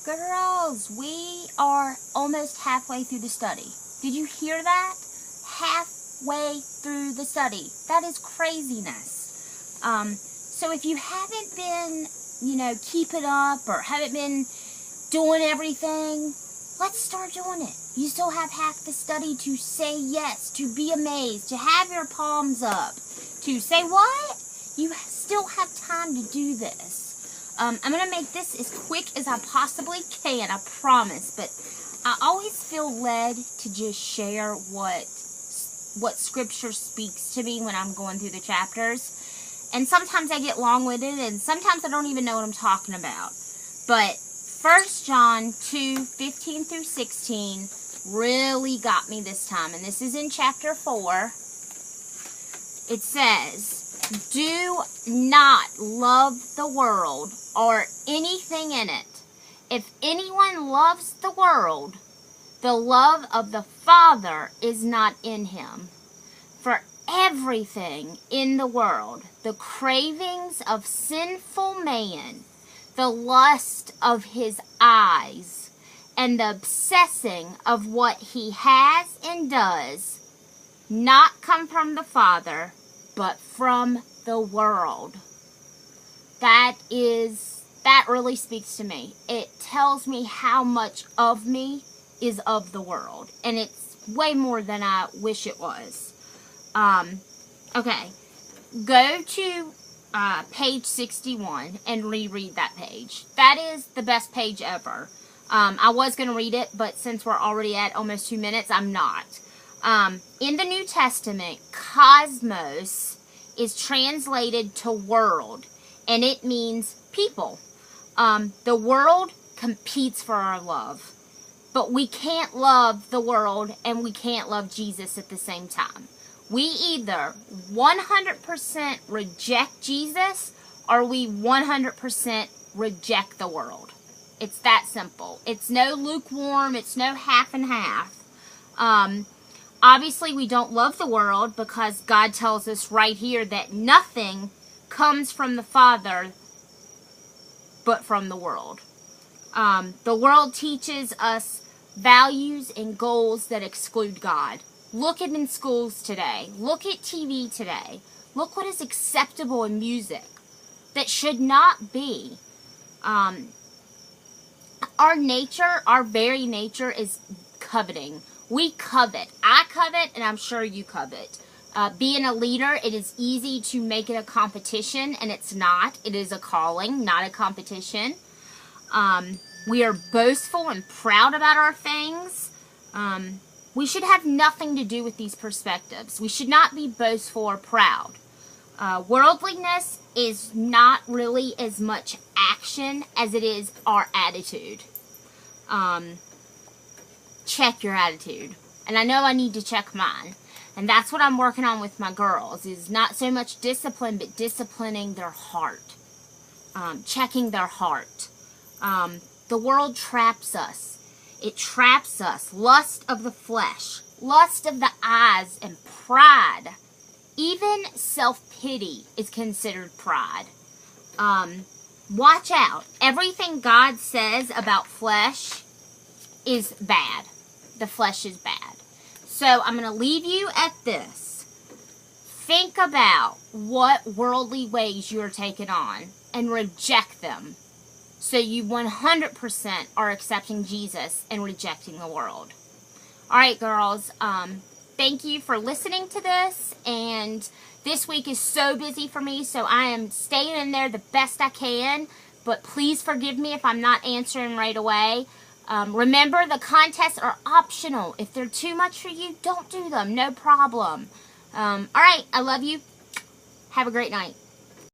Girls, we are almost halfway through the study. Did you hear that? Halfway through the study. That is craziness. So if you haven't been, keeping up or haven't been doing everything, let's start doing it. You still have half the study to say yes, to be amazed, to have your palms up, to say what? You still have time to do this. I'm going to make this as quick as I possibly can, I promise, but I always feel led to just share what Scripture speaks to me when I'm going through the chapters. And sometimes I get long-winded, and sometimes I don't even know what I'm talking about. But 1 John 2:15 through 16 really got me this time, and this is in chapter 4. It says, "Do not love the world or anything in it. If anyone loves the world, the love of the Father is not in him. For everything in the world, the cravings of sinful man, the lust of his eyes, and the obsessing of what he has and does, not come from the Father, but from the world." That really speaks to me. It tells me how much of me is of the world. And it's way more than I wish it was. Okay. Go to page 61 and reread that page. That is the best page ever. I was going to read it, but since we're already at almost 2 minutes, I'm not. In the New Testament, cosmos is translated to world, and it means people. The world competes for our love, but we can't love the world and we can't love Jesus at the same time. We either 100% reject Jesus or we 100% reject the world. It's that simple. It's no lukewarm. It's no half and half. Obviously, we don't love the world because God tells us right here that nothing comes from the Father but from the world. The world teaches us values and goals that exclude God. Look at in schools today. Look at TV today. Look what is acceptable in music that should not be. Our nature, our very nature is coveting. We covet. I covet, and I'm sure you covet. Being a leader, it is easy to make it a competition, and it's not. It is a calling, not a competition. We are boastful and proud about our things. We should have nothing to do with these perspectives. We should not be boastful or proud. Worldliness is not really as much action as it is our attitude. Check your attitude. And I know I need to check mine. And that's what I'm working on with my girls, is not so much discipline, but disciplining their heart. Checking their heart. The world traps us. It traps us. Lust of the flesh, lust of the eyes, and pride. Even self-pity is considered pride. Watch out. Everything God says about flesh is bad. The flesh is bad. So I'm going to leave you at this. Think about what worldly ways you're taking on and reject them. So you 100% are accepting Jesus and rejecting the world. Alright, girls. Thank you for listening to this. And this week is so busy for me, so I am staying in there the best I can. But please forgive me if I'm not answering right away. Remember, the contests are optional. If they're too much for you, don't do them. No problem. Alright, I love you. Have a great night.